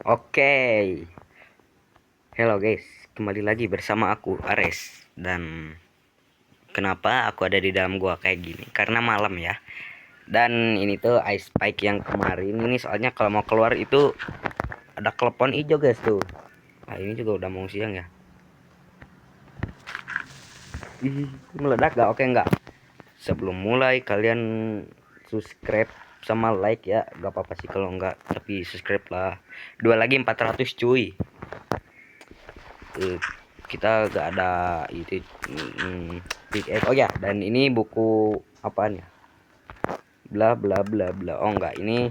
Oke, hello guys, kembali lagi bersama aku Ares. Dan kenapa aku ada di dalam gua kayak gini? Karena malam ya. Dan ini tuh ice spike yang kemarin ini, soalnya kalau mau keluar itu ada klepon hijau guys tuh. Nah ini juga udah mau siang ya. Ih, meledak gak? Oke enggak. Sebelum mulai kalian subscribe sama like ya, gak apa-apa sih kalau enggak, tapi subscribe lah. Dua lagi 400 cuy. Kita gak ada itu oh ya, dan ini buku apaan ya, bla bla bla bla. Oh enggak, ini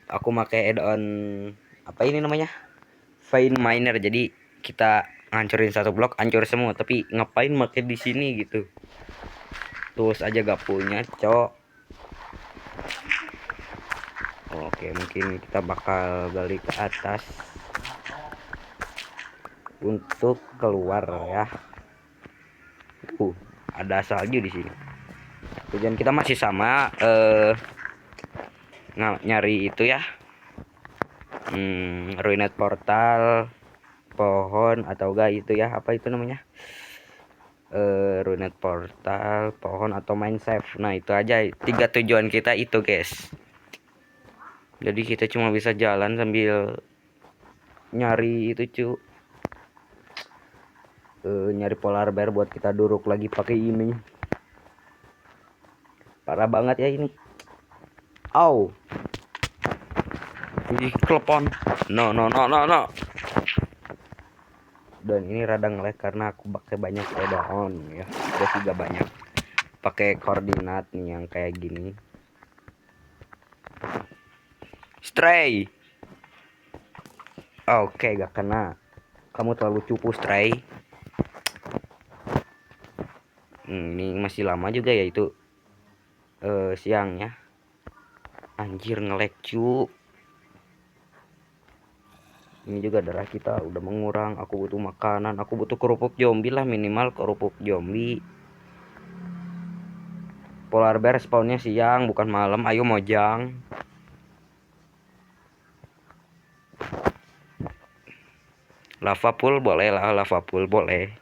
aku pakai add-on apa ini namanya, Vein Miner. Jadi kita ngancurin satu blok hancur semua, tapi ngapain pakai di sini gitu, terus aja gak punya cok. Oke, mungkin kita bakal gali ke atas untuk keluar ya. Ada salju di sini. Tujuan kita masih sama, nyari itu ya, ruined portal, pohon, atau enggak itu ya, apa itu namanya, ruined portal, pohon, atau mine shaft. Nah itu aja 3 tujuan kita itu guys. Jadi kita cuma bisa jalan sambil nyari itu cu, nyari polar bear buat kita duruk lagi pakai ini. Parah banget ya ini. Au, ini klepon. No no no no no. Dan ini rada ngelag karena aku pakai banyak add-on ya. Udah juga banyak pakai koordinat nih yang kayak gini. Stray. Oke, gak kena. Kamu terlalu cupu, Stray. Ini masih lama juga ya itu, siang ya. Anjir ngelag cu. Ini juga darah kita udah mengurang. Aku butuh makanan. Aku butuh kerupuk zombie lah, minimal kerupuk zombie. Polar bear spawnnya siang bukan malam. Ayo mojang. Lava pool boleh lah, lava pool boleh.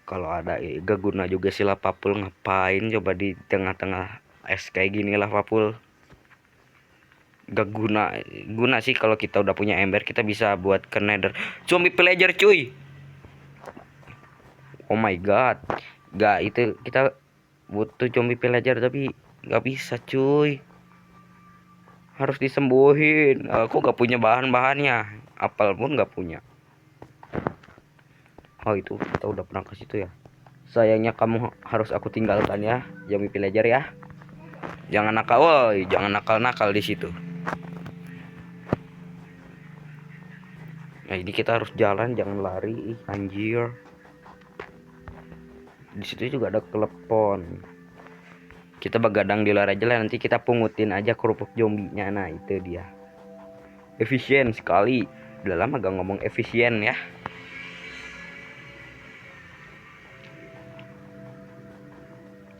Kalau ada gak guna juga sih lava pool, ngapain coba di tengah-tengah es kayak gini lava pool. Gak guna sih. Kalau kita udah punya ember kita bisa buat ke nether. Zombie pillager cuy. Oh my god. Gak, itu kita butuh zombie pillager tapi gak bisa cuy. Harus disembuhin. Aku gak punya bahan-bahannya. Apel pun gak punya. Oh itu kita udah pernah ke situ ya. Sayangnya kamu harus aku tinggalkan ya, zombie pillager ya. Jangan nakal, woi, jangan nakal-nakal di situ. Nah ini kita harus jalan, jangan lari, anjir. Di situ juga ada klepon. Kita begadang di luar aja lah, nanti kita pungutin aja kerupuk zombinya. Nah itu dia. Efisien sekali. Udah lama gak ngomong efisien ya.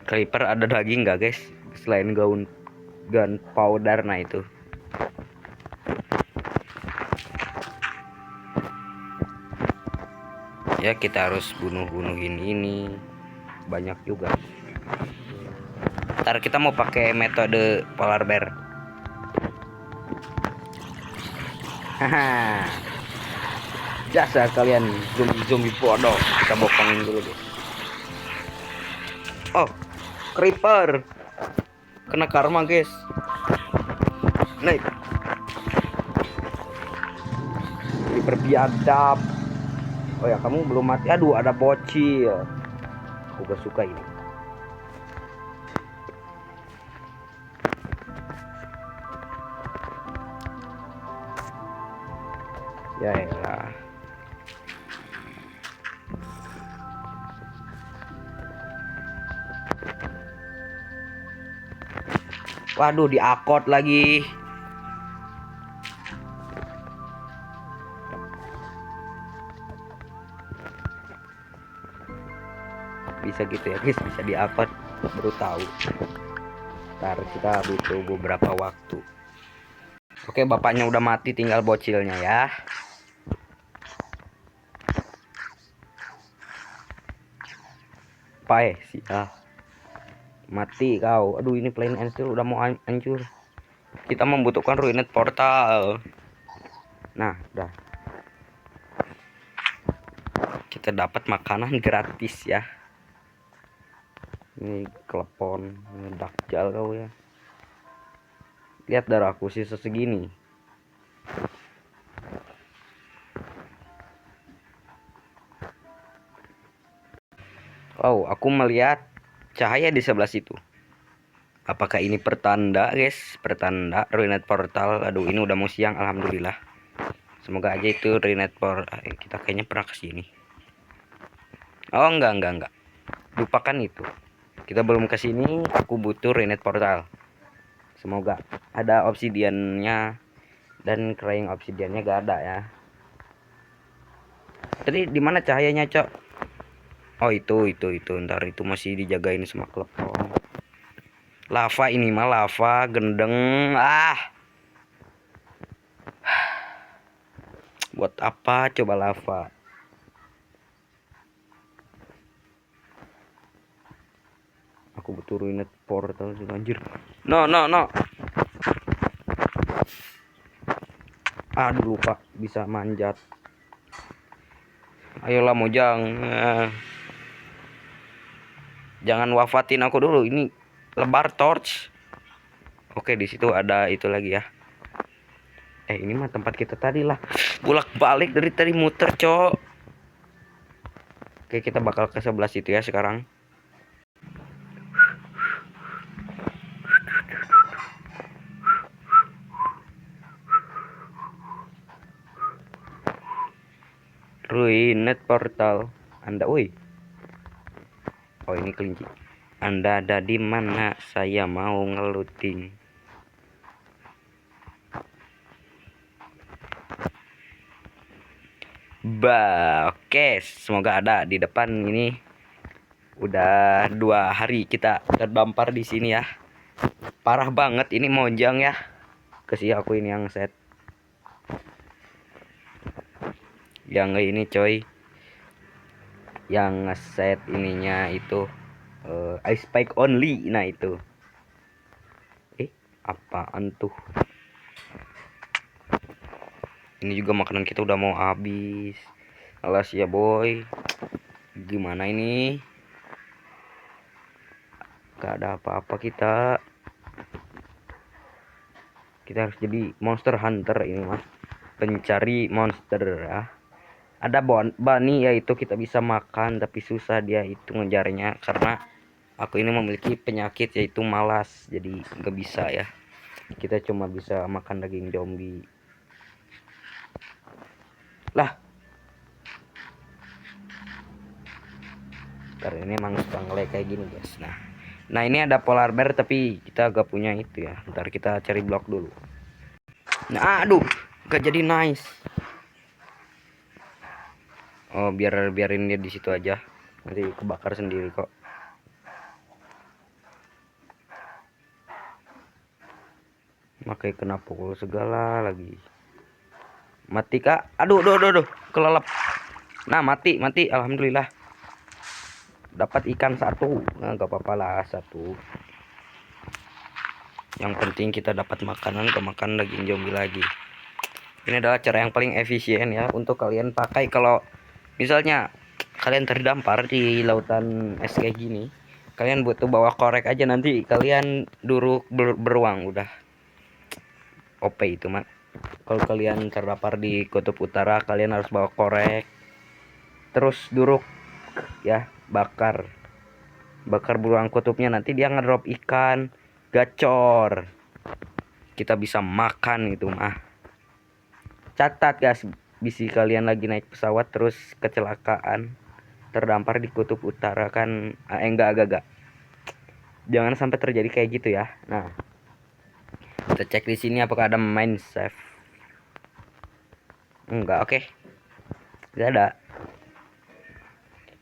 Creeper ada daging gak guys? Selain gunpowder, nah itu. Ya kita harus bunuhin ini. Banyak juga. Ntar kita mau pakai metode polar bear. Haha. Jasa kalian zombie bodoh. Kita bokongin dulu deh. Oh, creeper. Kena karma guys. Naik. Creeper biadab. Oh ya, kamu belum mati. Aduh, ada bocil. Aku gak suka ini. Ya elah. Waduh, diakot lagi. Bisa gitu ya guys, bisa diakot, baru tahu. Ntar kita butuh beberapa waktu. Oke, bapaknya udah mati, tinggal bocilnya ya. Pai sih mati kau. Aduh, ini Plain and Steel udah mau hancur. Kita membutuhkan ruined portal. Nah, udah. Kita dapat makanan gratis ya. Ini klepon, dakjal kau ya. Lihat darahku sisa segini. Oh, aku melihat cahaya di sebelah situ. Apakah ini pertanda, guys? Pertanda ruined portal. Aduh, ini udah mau siang, alhamdulillah. Semoga aja itu ruined portal. Kita kayaknya pernah kesini. Oh, enggak. Lupakan itu. Kita belum kesini. Aku butuh ruined portal. Semoga ada obsidiannya dan crying obsidiannya gak ada ya. Tadi di mana cahayanya, Cok? Oh, itu. Ntar itu masih dijagain sama klepon. Lava ini mah lava gendeng. Buat apa coba lava? Aku butuh ruined portal sih anjir. No. Aduh, lupa bisa manjat. Ayolah Mojang. Jangan wafatin aku dulu. Ini lebar torch. Oke, di situ ada itu lagi ya. Ini mah tempat kita tadi lah. Bolak-balik dari tadi muter, Cok. Oke, kita bakal ke sebelah situ ya sekarang. Ruined portal. Anda, woi. Oh, ini kelinci. Anda ada di mana? Saya mau ngeluting. Oke, semoga ada di depan ini. Udah 2 hari kita terdampar di sini ya. Parah banget ini Mojang ya. Kasih aku ini yang set. Yang ini coy. Yang ngeset ininya itu ice spike only. Nah itu. Apaan tuh? Ini juga makanan kita udah mau habis. Alas ya boy. Gimana ini? Gak ada apa-apa kita. Kita harus jadi monster hunter ini mah. Pencari monster ya. Ada bunny yaitu kita bisa makan, tapi susah dia itu ngejarnya karena aku ini memiliki penyakit yaitu malas, jadi nggak bisa ya. Kita cuma bisa makan daging zombie lah. Karena ini emang suka ngelag kayak gini guys. Nah ini ada polar bear tapi kita gak punya itu ya. Ntar kita cari blok dulu. Nah aduh, gak jadi nice. Oh biarin dia di situ aja, nanti kebakar sendiri kok. Makanya kena pukul segala lagi. Mati kak? Aduh, kelelep. Nah mati, alhamdulillah. Dapat ikan 1. Nah gak apa-apa lah 1. Yang penting kita dapat makanan, kemakan daging zombie lagi. Ini adalah cara yang paling efisien ya untuk kalian pakai kalau misalnya kalian terdampar di lautan es kayak gini. Kalian butuh bawa korek aja, nanti kalian duduk beruang udah. OP itu mah. Kalau kalian terdampar di kutub utara, kalian harus bawa korek. Terus duduk ya, bakar beruang kutubnya, nanti dia ngedrop ikan gacor. Kita bisa makan itu mah. Catat guys, bisi kalian lagi naik pesawat terus kecelakaan terdampar di kutub utara kan, enggak. Jangan sampai terjadi kayak gitu ya. Nah, kita cek di sini apakah ada mine shaft. Enggak, oke. Tidak ada.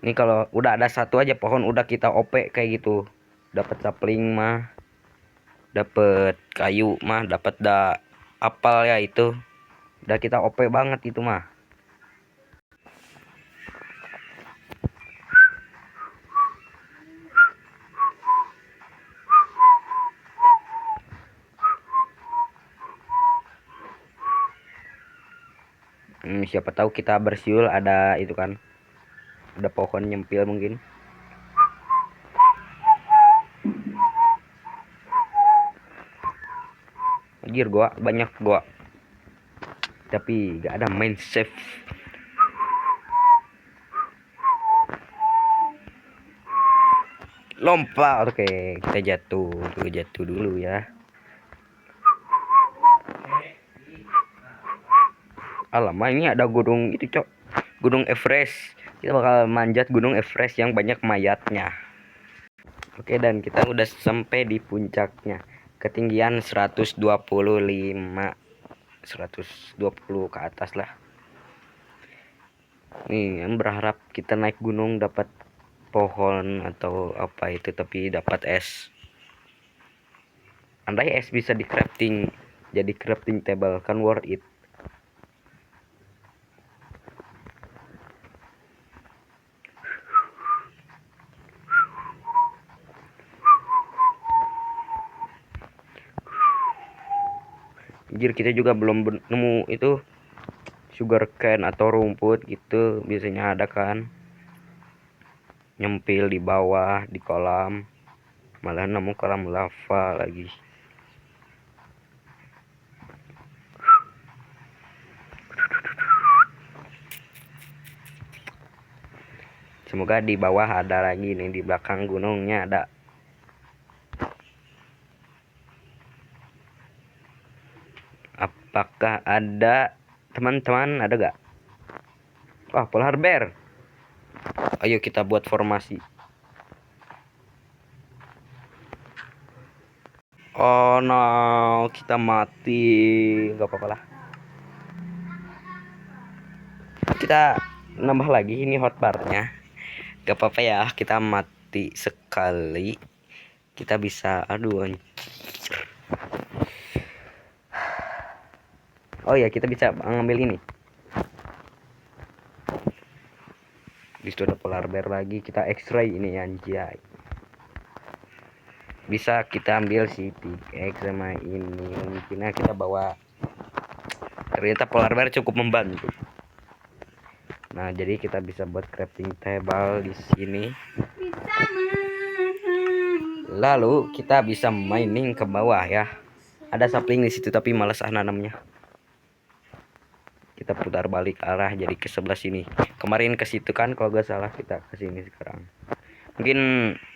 Ini kalau udah ada 1 aja pohon udah kita OP kayak gitu. Dapat sapling mah, dapat kayu mah, dapat apal ya itu. Udah kita OP banget itu mah. Siapa tahu kita bersiul ada itu kan. Ada pohon nyempil mungkin. Anjir gua banyak gua. Tapi gak ada main save. Lompat. Oke, kita jatuh dulu ya. Alamak, ini ada gunung itu, Cok. Gunung Everest. Kita bakal manjat gunung Everest yang banyak mayatnya. Oke, dan kita udah sampai di puncaknya. Ketinggian 125, 120 ke atas lah. Nih, yang berharap kita naik gunung dapat pohon atau apa itu, tapi dapat es. Andai es bisa di crafting jadi crafting table kan worth it. Anjir, kita juga belum nemu itu sugar cane atau rumput gitu, biasanya ada kan nyempil di bawah di kolam, malah nemu kolam lava lagi. Semoga di bawah ada lagi nih, di belakang gunungnya ada. Apakah ada teman-teman, ada gak? Wah, polar bear. Ayo kita buat formasi. Oh no, kita mati. Gak apa-apa lah. Kita nambah lagi ini hotbarnya. Gak apa-apa ya, kita mati sekali. Kita bisa, aduh anjir. Oh ya, kita bisa ngambil ini. Di situ ada polar bear lagi, kita X-ray ini anjay. Bisa kita ambil si pickaxe sama ini, mungkin kita bawa. Ternyata polar bear cukup membantu. Nah, jadi kita bisa buat crafting table di sini. Lalu kita bisa mining ke bawah ya. Ada sapling di situ tapi malas nanamnya. Kita putar balik arah jadi ke sebelah sini. Kemarin ke situ kan kalau gak salah, kita ke sini sekarang. Mungkin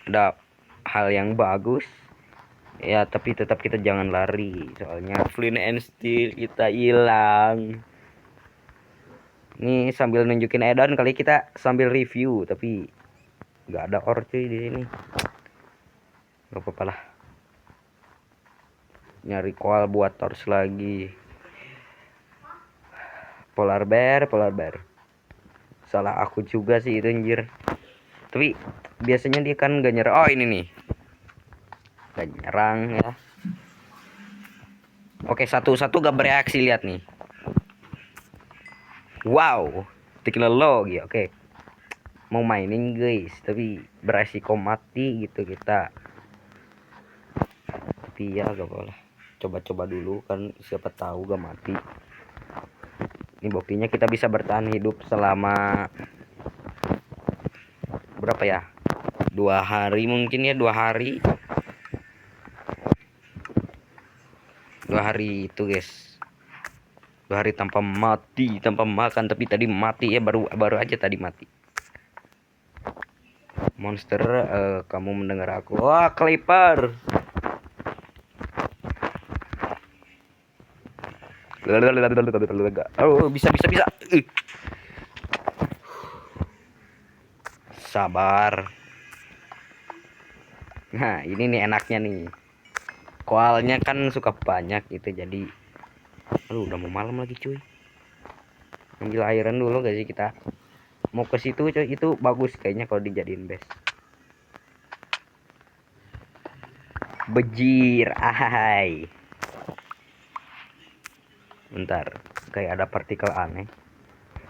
ada hal yang bagus. Ya, tapi tetap kita jangan lari, soalnya flint and steel kita hilang. Ini sambil nunjukin add-on kali, kita sambil review, tapi nggak ada ore cuy di sini. Gak apa-apa lah. Nyari koal buat torch lagi. Polar bear. Salah aku juga sih itu anjir. Tapi biasanya dia kan gak nyerang. Oh, ini nih. Gak nyerang ya. Oke, satu-satu gak bereaksi, lihat nih. Wow, teknologi. Oke. Mau mining guys, tapi beresiko mati gitu kita. Tapi ya gak boleh. Coba-coba dulu kan, siapa tahu gak mati. Ini buktinya kita bisa bertahan hidup selama berapa ya? 2 hari mungkin ya, 2 hari. 2 hari itu guys. 2 hari tanpa mati, tanpa makan, tapi tadi mati ya, baru aja tadi mati. Monster, kamu mendengar aku? Wah, Clipper. Oh, bisa. Sabar. Nah, ini nih enaknya nih. Koalnya kan suka banyak gitu, jadi aduh, udah mau malam lagi cuy. Ambil iron dulu gak sih kita? Mau ke situ cuy, itu bagus kayaknya kalau dijadiin base. Bejir, ahai. Bentar, kayak ada partikel aneh.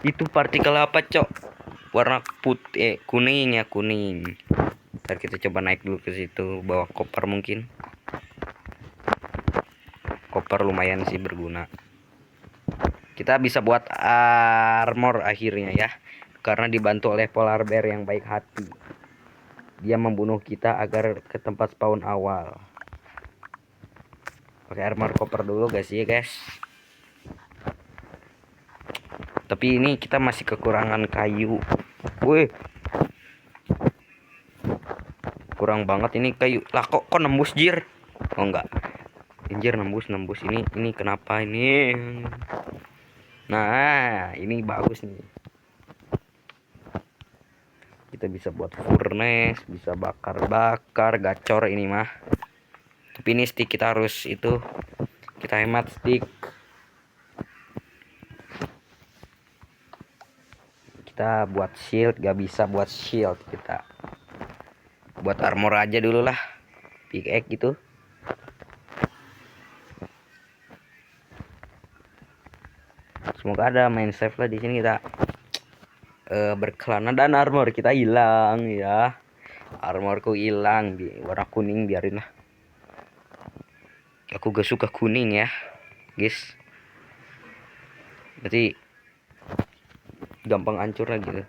Itu partikel apa, Cok? Warna putih, kuning ya, kuning. Ntar kita coba naik dulu ke situ, bawa koper mungkin. Koper lumayan sih berguna. Kita bisa buat armor akhirnya ya, karena dibantu oleh polar bear yang baik hati. Dia membunuh kita agar ke tempat spawn awal. Pakai armor koper dulu guys ya guys. Tapi ini kita masih kekurangan kayu. Wih, kurang banget ini kayu. Lah kok nembus jir? Oh enggak, anjir, nembus ini kenapa ini? Nah ini bagus nih, kita bisa buat furnace, bisa bakar gacor ini mah. Tapi ini stick kita harus itu, kita hemat stick. Kita buat shield, gak bisa buat shield, kita buat armor aja dulu lah, pickaxe gitu. Semoga ada main safe lah di sini. Kita berkelana dan armor kita hilang ya. Armorku hilang di warna kuning, biarin lah. Aku gak suka kuning ya, guys. Nanti gampang hancur lah gitu.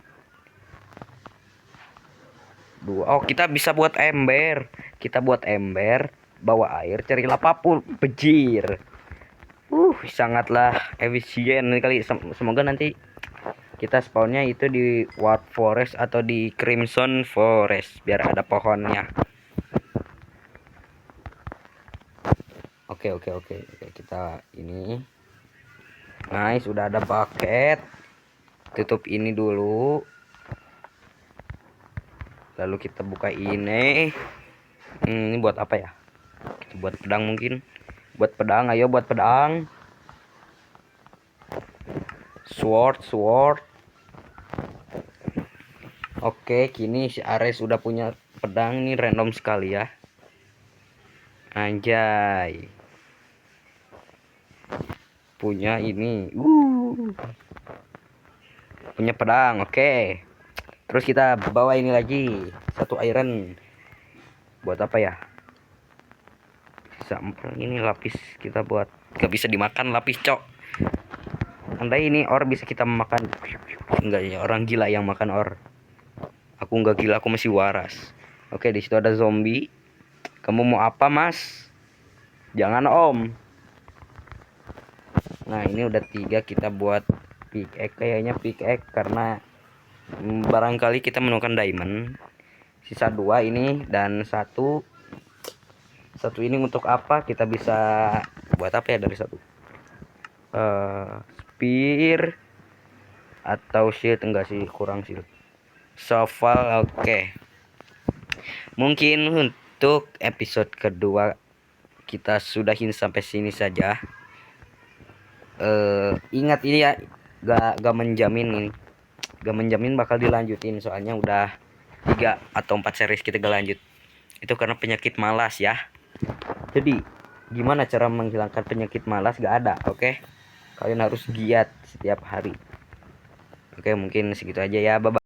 Oh, kita bisa buat ember. Kita buat ember, bawa air, cari lava pun bejir. Sangatlah efisien kali. Semoga nanti kita spawnnya itu di White Forest atau di Crimson Forest biar ada pohonnya. Oke, kita ini nice, sudah ada bucket. Tutup ini dulu, lalu kita buka ini. Ini buat apa ya? Kita buat pedang mungkin. Buat pedang, ayo buat pedang. Sword. Oke, kini si Ares udah punya pedang nih, random sekali ya. Anjay. Punya ini. Punya pedang, oke. Terus kita bawa ini lagi, satu iron. Buat apa ya? Sampel ini lapis kita buat. Gak bisa dimakan lapis, Cok. Andai ini or bisa kita makan. Enggak ya, orang gila yang makan or. Aku nggak gila, aku masih waras. Oke, di situ ada zombie. Kamu mau apa, Mas? Jangan, Om. Nah, ini udah 3, kita buat pickaxe, kayaknya pickaxe karena barangkali kita menemukan diamond. Sisa 2 ini dan satu ini untuk apa? Kita bisa buat apa ya dari satu? Spear atau shield? Enggak sih, kurang shield. Shovel, oke. Mungkin untuk episode kedua kita sudahin sampai sini saja. Ingat ini ya, gak menjamin ini, gak menjamin bakal dilanjutin, soalnya udah 3 atau 4 series kita gak lanjut. Itu karena penyakit malas ya. Jadi gimana cara menghilangkan penyakit malas? Gak ada, oke? Kalian harus giat setiap hari. Oke, mungkin segitu aja ya, bye bye.